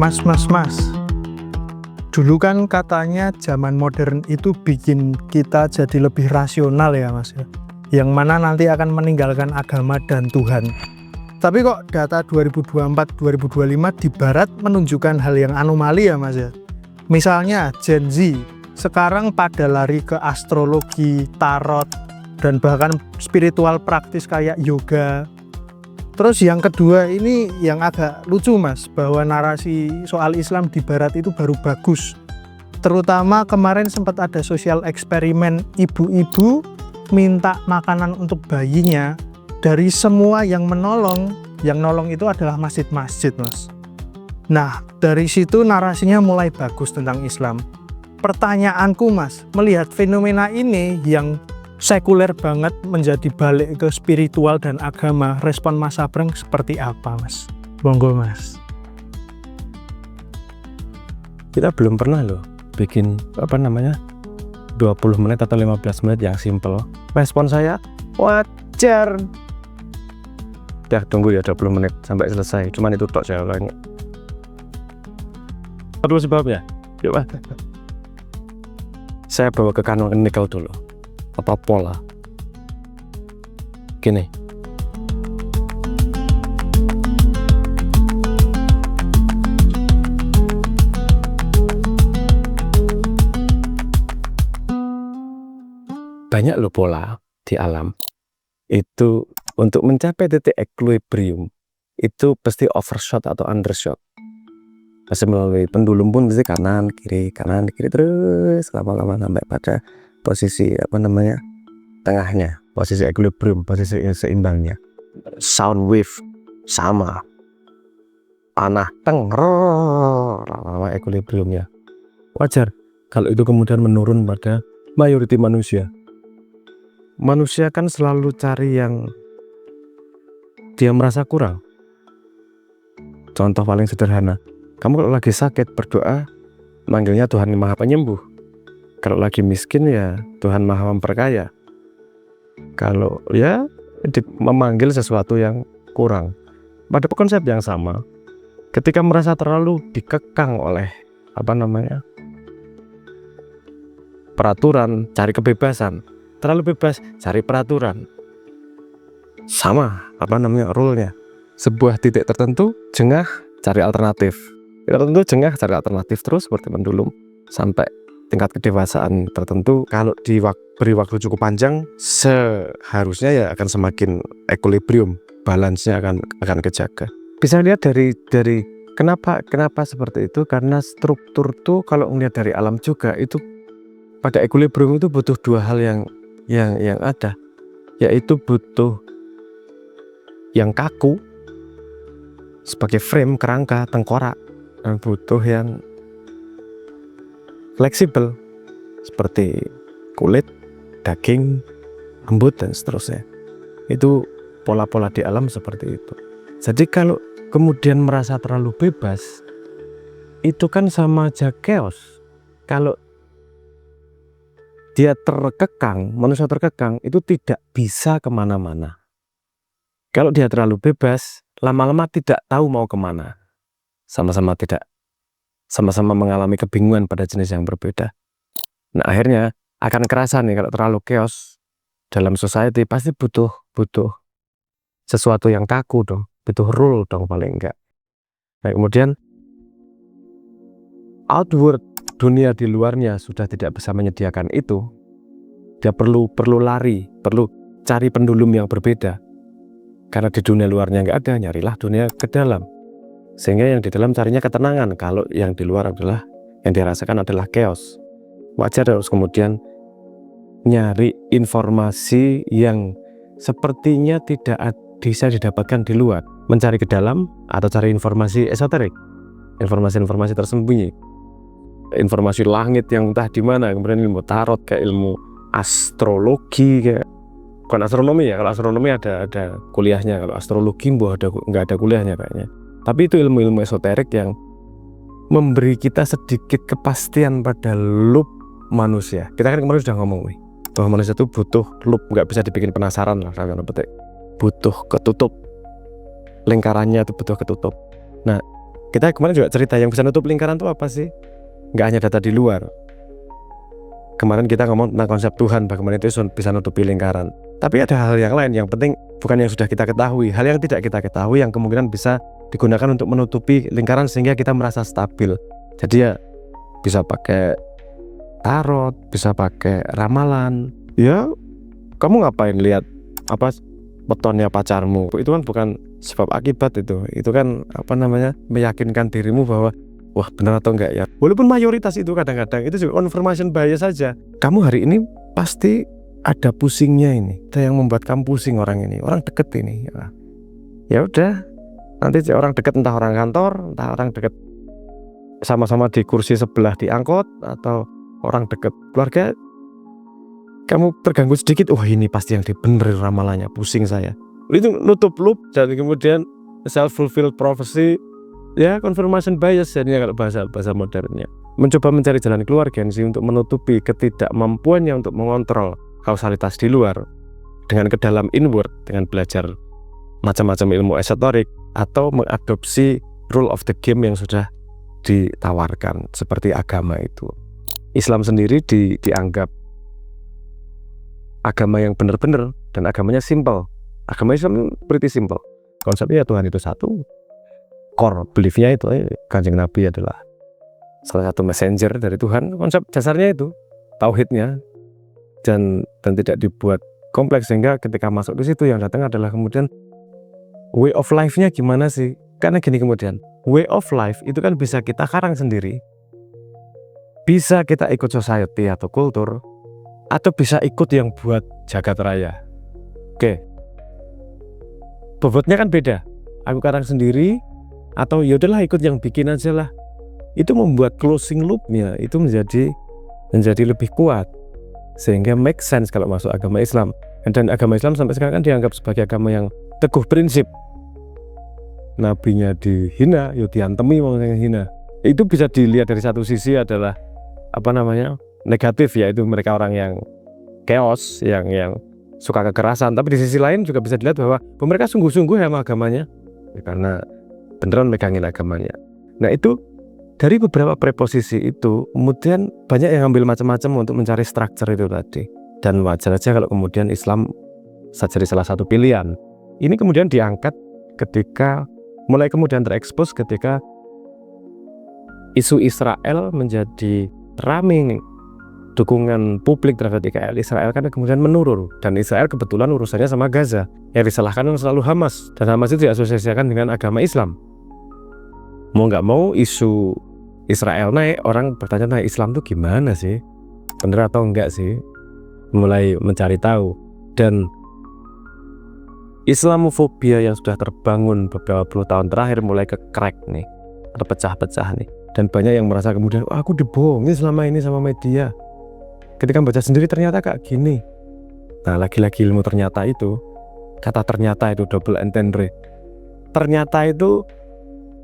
Mas. Dulu kan katanya zaman modern itu bikin kita jadi lebih rasional ya Mas ya. Yang mana nanti akan meninggalkan agama dan Tuhan. Tapi kok data 2024-2025 di Barat menunjukkan hal yang anomali ya Mas ya. Misalnya Gen Z sekarang pada lari ke astrologi, tarot, dan bahkan spiritual praktis kayak yoga. Terus yang kedua ini yang agak lucu Mas, bahwa narasi soal Islam di Barat itu baru bagus. Terutama kemarin sempat ada sosial eksperimen ibu-ibu minta makanan untuk bayinya dari semua yang nolong itu adalah masjid-masjid Mas. Nah dari situ narasinya mulai bagus tentang Islam. Pertanyaanku Mas, melihat fenomena ini yang sekuler banget menjadi balik ke spiritual dan agama, respon Mas Sabreng seperti apa Mas? Monggo Mas. Kita belum pernah loh bikin 20 menit atau 15 menit yang simple. Respon saya wajar. Ya tunggu ya 20 menit sampai selesai. Cuman itu tok saya ulangi. Perlu sebabnya? Yuk Mas. Saya bawa ke canonical dulu. Apa pola? Gini. Banyak loh pola di alam. Itu untuk mencapai titik equilibrium itu pasti overshot atau undershot. Masih melalui pendulum pun pasti kanan kiri terus lama-lama sampai pada posisi tengahnya, posisi equilibrium, posisi seimbangnya. Sound wave sama, panah lama equilibriumnya. Wajar kalau itu kemudian menurun pada mayoriti manusia. Manusia kan selalu cari yang dia merasa kurang. Contoh paling sederhana, kamu kalau lagi sakit berdoa manggilnya Tuhan yang Maha Penyembuh. Kalau lagi miskin ya Tuhan Maha Memperkaya. Kalau ya memanggil sesuatu yang kurang. Pada konsep yang sama, ketika merasa terlalu dikekang oleh peraturan, cari kebebasan. Terlalu bebas, cari peraturan. Sama rule-nya. Sebuah titik tertentu, jengah, cari alternatif. Tertentu jengah, cari alternatif terus seperti pendulum sampai tingkat kedewasaan tertentu. Kalau beri waktu cukup panjang, seharusnya ya akan semakin equilibrium, balance-nya akan kejaga. Bisa lihat dari kenapa seperti itu, karena struktur tuh kalau melihat dari alam juga itu pada equilibrium itu butuh dua hal yang ada, yaitu butuh yang kaku sebagai frame, kerangka, tengkorak, dan butuh yang fleksibel seperti kulit, daging, rambut, dan seterusnya. Itu pola-pola di alam seperti itu. Jadi kalau kemudian merasa terlalu bebas, itu kan sama aja chaos. Kalau dia terkekang, manusia terkekang, itu tidak bisa kemana-mana. Kalau dia terlalu bebas, lama-lama tidak tahu mau kemana. Sama-sama mengalami kebingungan pada jenis yang berbeda. Nah akhirnya akan kerasa nih kalau terlalu chaos dalam society, pasti butuh sesuatu yang kaku dong, butuh rule dong paling enggak. Nah kemudian outward, dunia di luarnya sudah tidak bisa menyediakan itu, dia perlu lari, perlu cari pendulum yang berbeda. Karena di dunia luarnya nggak ada, nyarilah dunia ke dalam. Sehingga yang di dalam carinya ketenangan, kalau yang di luar adalah yang dirasakan adalah chaos. Wajar harus kemudian nyari informasi yang sepertinya tidak bisa didapatkan di luar, mencari ke dalam atau cari informasi esoterik, informasi tersembunyi, informasi langit yang entah di mana, kemudian ilmu tarot, kayak ilmu astrologi, kayak bukan astronomi ya, kalau astronomi ada kuliahnya, kalau astrologi nggak ada kuliahnya kayaknya. Tapi itu ilmu-ilmu esoterik yang memberi kita sedikit kepastian pada loop manusia. Kita kan kemarin sudah ngomong bahwa manusia itu butuh loop, nggak bisa dibikin penasaran lah, karena butuh ketutup, lingkarannya itu butuh ketutup. Nah Kita kemarin juga cerita yang bisa nutup lingkaran itu apa sih? Nggak hanya data di luar. Kemarin kita ngomong tentang konsep Tuhan, bagaimana itu bisa nutupi lingkaran. Tapi ada hal yang lain, yang penting bukan yang sudah kita ketahui, hal yang tidak kita ketahui yang kemungkinan bisa digunakan untuk menutupi lingkaran sehingga kita merasa stabil. Jadi ya bisa pakai tarot, bisa pakai ramalan. Ya, kamu ngapain lihat apa wetonnya pacarmu? Itu kan bukan sebab akibat itu. Itu kan meyakinkan dirimu bahwa wah benar atau enggak ya. Walaupun mayoritas itu kadang-kadang itu juga confirmation bias saja. Kamu hari ini pasti ada pusingnya ini. Ada yang membuat kamu pusing orang ini, orang deket ini. Ya udah, nanti orang deket entah orang kantor, entah orang deket sama-sama di kursi sebelah di angkot, atau orang deket keluarga. Kamu terganggu sedikit, wah ini pasti yang bener ramalannya, pusing saya. Itu nutup loop dan kemudian self-fulfilled prophecy. Ya, confirmation bias jadinya kalau bahasa modernnya. Mencoba mencari jalan keluar Gen-Z untuk menutupi ketidakmampuannya untuk mengontrol kausalitas di luar dengan ke dalam inward, dengan belajar macam-macam ilmu esoterik atau mengadopsi rule of the game yang sudah ditawarkan seperti agama itu. Islam sendiri dianggap agama yang benar-benar dan agamanya simple. Agama Islam pretty simple. Konsepnya Tuhan itu satu. Core beliefnya itu Kanjeng Nabi adalah salah satu messenger dari Tuhan. Konsep dasarnya itu tauhidnya dan tidak dibuat kompleks sehingga ketika masuk di situ yang datang adalah kemudian way of life-nya gimana sih? Karena gini kemudian way of life itu kan bisa kita karang sendiri, bisa kita ikut society atau kultur, atau bisa ikut yang buat jagat raya. Oke, bobotnya kan beda. Aku karang sendiri atau yaudahlah ikut yang bikin aja lah. Itu membuat closing loop-nya itu menjadi lebih kuat sehingga make sense kalau masuk agama Islam. Dan agama Islam sampai sekarang kan dianggap sebagai agama yang teguh prinsip. Nabinya dihina, ya diantemi maksudnya hina. Itu bisa dilihat dari satu sisi adalah negatif, yaitu mereka orang yang chaos, yang suka kekerasan. Tapi di sisi lain juga bisa dilihat bahwa mereka sungguh-sungguh sama agamanya, karena beneran megangin agamanya. Nah itu dari beberapa preposisi itu kemudian banyak yang ambil macam-macam untuk mencari structure itu tadi. Dan wajar aja kalau kemudian Islam jadi salah satu pilihan. Ini kemudian diangkat ketika mulai kemudian terekspos ketika isu Israel menjadi ramai dukungan publik terhadap Israel karena kemudian menurun, dan Israel kebetulan urusannya sama Gaza yang disalahkan selalu Hamas, dan Hamas itu diasosiasikan dengan agama Islam. Mau nggak mau isu Israel naik, orang bertanya, nah Islam tuh gimana sih, bener atau enggak sih, mulai mencari tahu. Dan Islamofobia yang sudah terbangun beberapa puluh tahun terakhir mulai ke-crack nih, terpecah-pecah nih, dan banyak yang merasa kemudian aku dibohongin selama ini sama media. Ketika baca sendiri ternyata kayak gini. Nah lagi-lagi ilmu ternyata itu, kata ternyata itu double entendre. Ternyata itu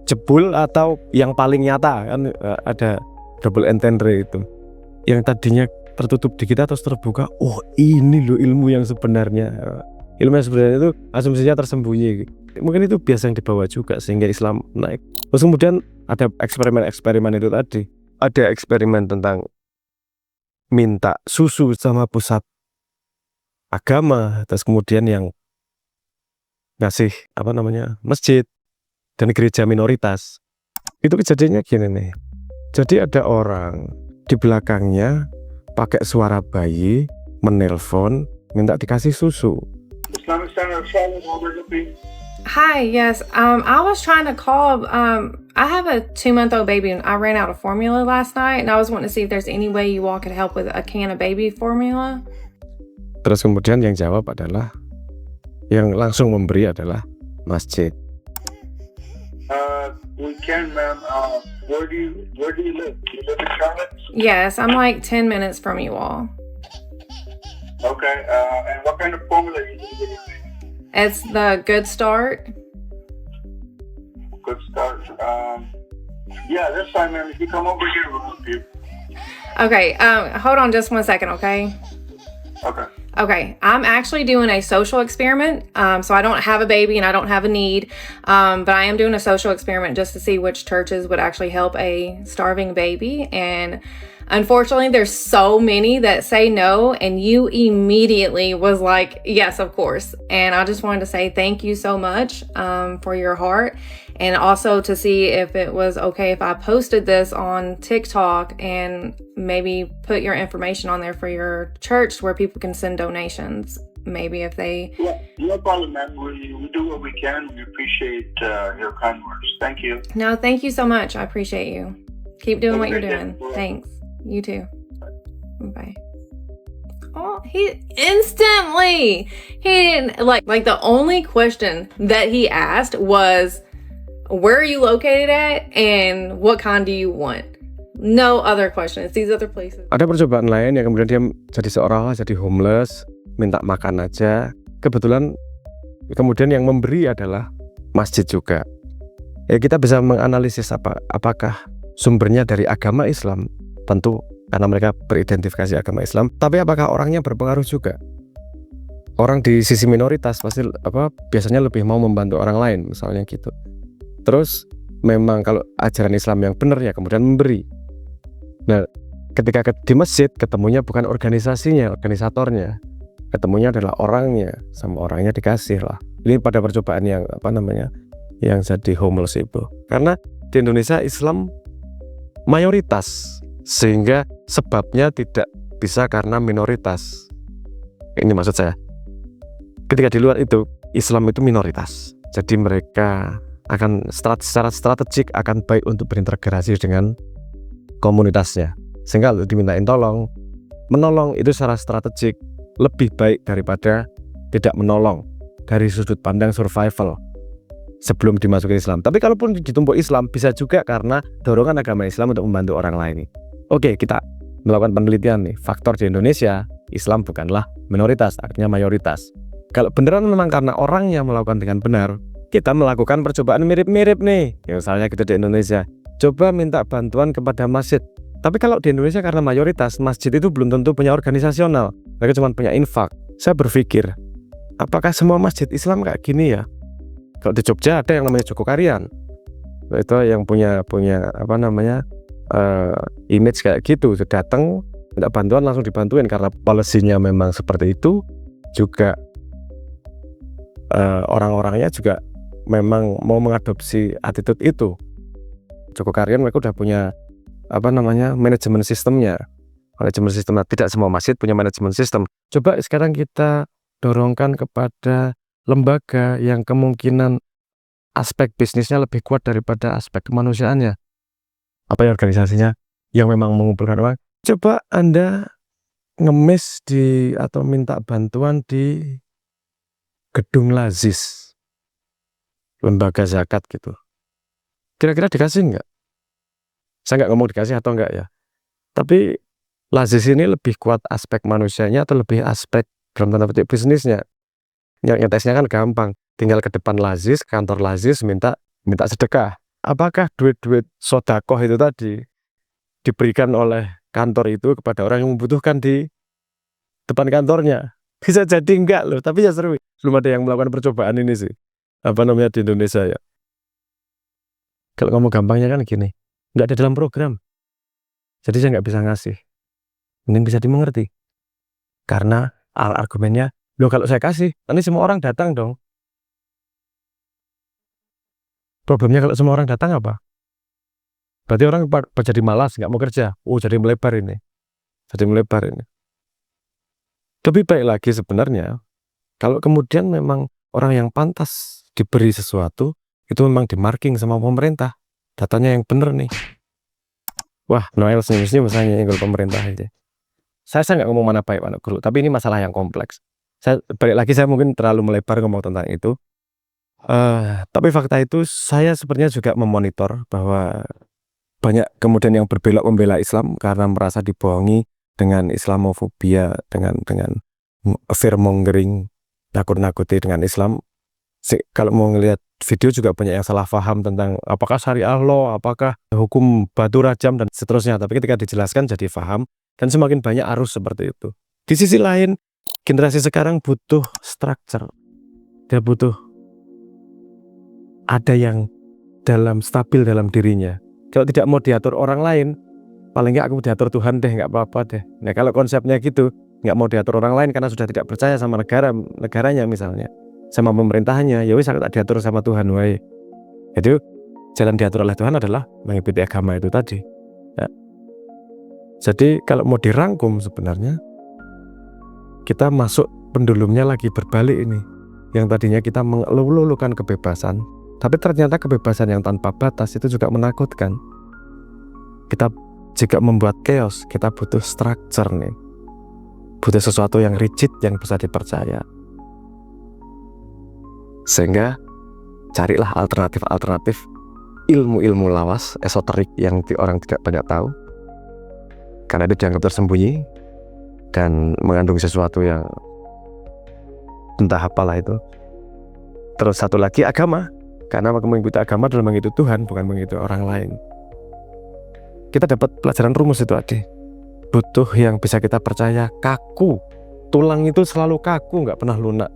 jebul atau yang paling nyata, kan ada double entendre itu. Yang tadinya tertutup di kita terus terbuka, oh ini loh ilmu yang sebenarnya. Ilmu yang sebenarnya itu asumsinya tersembunyi. Mungkin itu biasa yang dibawa juga sehingga Islam naik. Terus kemudian ada eksperimen itu tadi. Ada eksperimen tentang minta susu sama pusat agama, terus kemudian yang ngasih masjid dan gereja minoritas. Itu kejadiannya gini nih. Jadi ada orang di belakangnya pakai suara bayi menelpon minta dikasih susu. Islamic Center of Charlotte, Hi, yes. I was trying to call. I have a 2-month-old baby, and I ran out of formula last night, and I was wanting to see if there's any way you all could help with a can of baby formula. Terus kemudian yang jawab adalah, yang langsung memberi adalah masjid. We can, ma'am. Where do you live? Do you live in Charlotte? Yes, I'm like 10 minutes from you all. Okay. And what kind of formula are you using? It's the Good Start. Good Start. Yeah, that's fine, ma'am. If you come over here, we'll help you. Okay. Hold on just 1 second, okay? Okay. Okay, I'm actually doing a social experiment. So I don't have a baby and I don't have a need, but I am doing a social experiment just to see which churches would actually help a starving baby. And unfortunately, there's so many that say no, and you immediately was like, yes, of course. And I just wanted to say thank you so much for your heart, and also to see if it was okay if I posted this on TikTok and maybe put your information on there for your church where people can send donations. Maybe if they... Yeah, no problem, man. We do what we can. We appreciate your kind words. Thank you. No, thank you so much. I appreciate you. Keep doing what you're doing. Bye. Thanks. You too. Bye. Oh, he instantly, he didn't like the only question that he asked was, where are you located at and what kind do you want? No other questions. These other places. Ada percobaan lain yang kemudian dia jadi seolah-olah jadi homeless, minta makan aja. Kebetulan kemudian yang memberi adalah masjid juga. Ya, kita bisa menganalisis apakah sumbernya dari agama Islam. Tentu karena mereka beridentifikasi agama Islam, tapi apakah orangnya berpengaruh juga? Orang di sisi minoritas pasti biasanya lebih mau membantu orang lain, misalnya gitu. Terus memang kalau ajaran Islam yang benar ya kemudian memberi. Nah, ketika di masjid ketemunya bukan organisasinya, organisatornya, ketemunya adalah orangnya, sama orangnya dikasih lah. Ini pada percobaan yang yang jadi homeless itu. Karena di Indonesia Islam mayoritas, sehingga sebabnya tidak bisa karena minoritas. Ini maksud saya. Ketika di luar itu Islam itu minoritas, jadi mereka akan secara strategik akan baik untuk berintegrasi dengan komunitasnya, sehingga kalau dimintain menolong itu secara strategik lebih baik daripada tidak menolong dari sudut pandang survival sebelum dimasukin Islam. Tapi kalaupun ditumpuk Islam bisa juga karena dorongan agama Islam untuk membantu orang lain. Oke, kita melakukan penelitian nih, faktor di Indonesia Islam bukanlah minoritas, artinya mayoritas. Kalau beneran memang karena orangnya melakukan dengan benar, kita melakukan percobaan mirip-mirip nih. Ya, misalnya kita di Indonesia, coba minta bantuan kepada masjid. Tapi kalau di Indonesia karena mayoritas, masjid itu belum tentu punya organisasional. Mereka cuma punya infak. Saya berpikir, apakah semua masjid Islam kayak gini ya? Kalau di Jogja ada yang namanya Jogokarian. Itu yang punya image kayak gitu. Datang, minta bantuan langsung dibantuin karena policy-nya memang seperti itu. Juga orang-orangnya juga memang mau mengadopsi attitude itu. Jogokarian mereka udah punya manajemen sistemnya. Manajemen sistem, tidak semua masjid punya manajemen sistem. Coba sekarang kita dorongkan kepada lembaga yang kemungkinan aspek bisnisnya lebih kuat daripada aspek kemanusiaannya. Apa ya organisasinya yang memang mengumpulkan orang? Coba Anda ngemis atau minta bantuan di gedung Lazis, lembaga zakat gitu. Kira-kira dikasih nggak? Saya nggak ngomong dikasih atau enggak ya. Tapi Lazis ini lebih kuat aspek manusianya atau lebih aspek dalam tanda petik bisnisnya? Nyetesnya kan gampang. Tinggal ke depan Lazis, kantor Lazis minta sedekah. Apakah duit-duit sodakoh itu tadi diberikan oleh kantor itu kepada orang yang membutuhkan di depan kantornya? Bisa jadi enggak loh, tapi ya seru. Belum ada yang melakukan percobaan ini sih. Di Indonesia ya. Kalau ngomong gampangnya kan gini, nggak ada dalam program. Jadi saya nggak bisa ngasih. Mungkin bisa dimengerti. Karena argumennya, loh kalau saya kasih, nanti semua orang datang dong. Problemnya kalau semua orang datang apa? Berarti orang jadi malas, nggak mau kerja. Jadi melebar ini. Lebih baik lagi sebenarnya, kalau kemudian memang orang yang pantas diberi sesuatu, itu memang dimarking sama pemerintah. Datanya yang benar nih. Wah, Noel senyum-senyum misalnya yang pemerintah aja. Saya nggak ngomong mana baik mana buruk, tapi ini masalah yang kompleks. Saya mungkin terlalu melebar ngomong tentang itu. Tapi fakta itu saya sebenarnya juga memonitor bahwa banyak kemudian yang berbelok membela Islam karena merasa dibohongi dengan Islamofobia, dengan fear-mongering, nakut-nakuti dengan Islam. Kalau mau ngelihat video juga banyak yang salah paham tentang apakah syariah law, apakah hukum batu rajam dan seterusnya. Tapi ketika dijelaskan jadi paham dan semakin banyak arus seperti itu. Di sisi lain, generasi sekarang butuh structure. Dia butuh ada yang stabil dalam dirinya. Kalau tidak mau diatur orang lain, paling nggak aku diatur Tuhan deh, nggak apa-apa deh. Nah kalau konsepnya gitu, nggak mau diatur orang lain karena sudah tidak percaya sama negaranya misalnya, sama pemerintahannya, ya wis aku tak diatur sama Tuhan wae. Itu jalan diatur oleh Tuhan adalah mengikuti agama itu tadi. Ya. Jadi kalau mau dirangkum sebenarnya, kita masuk pendulumnya lagi berbalik ini. Yang tadinya kita mengelulukan kebebasan, tapi ternyata kebebasan yang tanpa batas itu juga menakutkan. Kita jika membuat chaos, kita butuh structure nih. Butuh sesuatu yang rigid, yang bisa dipercaya. Sehingga carilah alternatif-alternatif ilmu-ilmu lawas, esoterik yang orang tidak banyak tahu. Karena itu dianggap tersembunyi dan mengandung sesuatu yang entah apalah itu. Terus satu lagi agama. Karena mengikuti agama adalah mengikuti Tuhan, bukan mengikuti orang lain. Kita dapat pelajaran rumus itu aja. Butuh yang bisa kita percaya kaku. Tulang itu selalu kaku, nggak pernah lunak.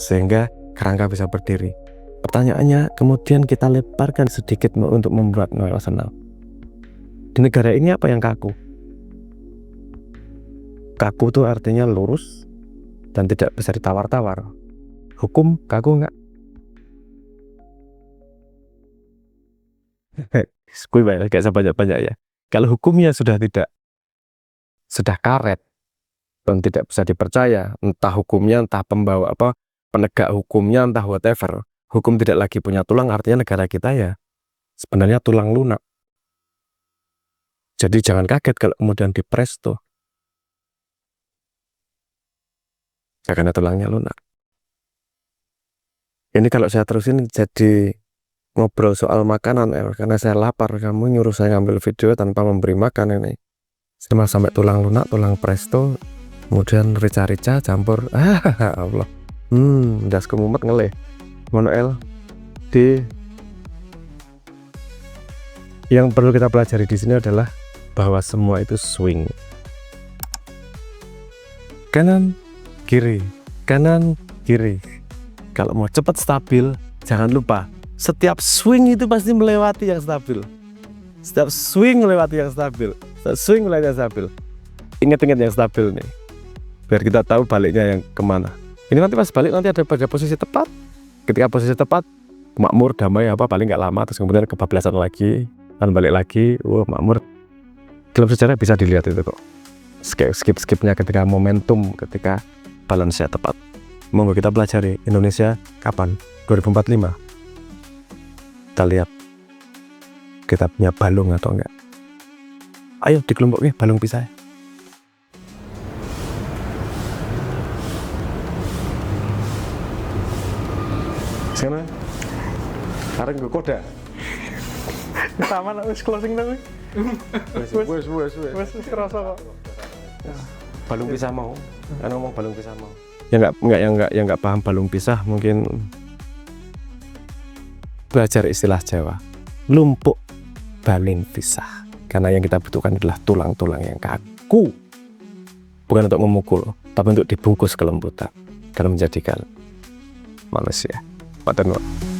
Sehingga kerangka bisa berdiri. Pertanyaannya, kemudian kita lebarkan sedikit untuk membuat rasional. Di negara ini apa yang kaku? Kaku itu artinya lurus dan tidak bisa ditawar-tawar. Hukum kaku nggak? Gue gak usah banyak-banyak ya. Kalau hukumnya sudah karet dan tidak bisa dipercaya, entah hukumnya, entah penegak hukumnya, entah whatever, hukum tidak lagi punya tulang, artinya negara kita ya sebenarnya tulang lunak. Jadi jangan kaget kalau kemudian dipresto karena tulangnya lunak. Ini kalau saya terusin jadi ngobrol soal makanan, karena saya lapar, kamu nyuruh saya ngambil video tanpa memberi makan ini. Sampai tulang lunak, tulang presto, kemudian rica-rica campur. Allah. Das kemumet ngeleh. Monoel yang perlu kita pelajari di sini adalah bahwa semua itu swing. Kanan, kiri, kanan, kiri. Kalau mau cepat stabil, jangan lupa setiap swing itu pasti melewati yang stabil. Setiap swing melewati yang stabil. Setiap swing melewati yang stabil. Ingat-ingat yang stabil nih, biar kita tahu baliknya yang kemana. Ini nanti pas balik nanti ada pada posisi tepat. Ketika posisi tepat, makmur, damai paling nggak lama, terus kemudian kebablasan lagi dan balik lagi. Makmur. Dalam sejarah bisa dilihat itu kok. Skip-skipnya ketika momentum, ketika balance-nya tepat. Monggo kita pelajari Indonesia kapan? 2045. Kita lihat kita punya balung atau enggak. Ayo dikelompoknya balung pisah. Sana sekarang gue koda Sama wis closing tapi. wes kerasa kok. Balung pisah mau. Kan ngomong balung pisah mau. Yang enggak paham balung pisah mungkin belajar istilah Jawa, lumpuk balin pisah. Karena yang kita butuhkan adalah tulang-tulang yang kaku, bukan untuk memukul, tapi untuk dibungkus kelembutan dan menjadikan manusia. Paten.